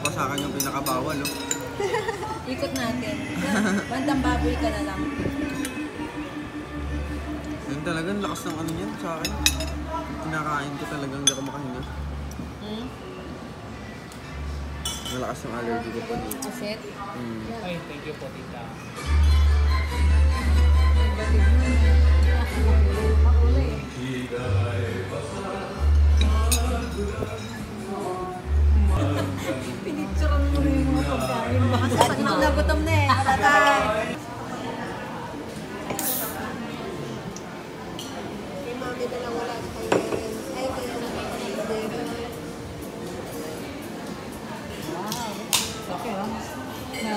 pa sa akin yung pinakabawal, oh. Ikot natin. Bandang baboy ka na lang. Yun talagang lakas ng ano yan sa akin. Kinakain ko talagang hindi ako makahinga. Hmm? Malakas yung allergy ko po dito. Aset? Ay, thank you po, tita. Pinicturean mo rin yung mga pagkain. Baka nagutom na eh. Kalatay. Kay mami na lang wala sa parents. Ay, kaya naman. Wow. Okay, oh. Na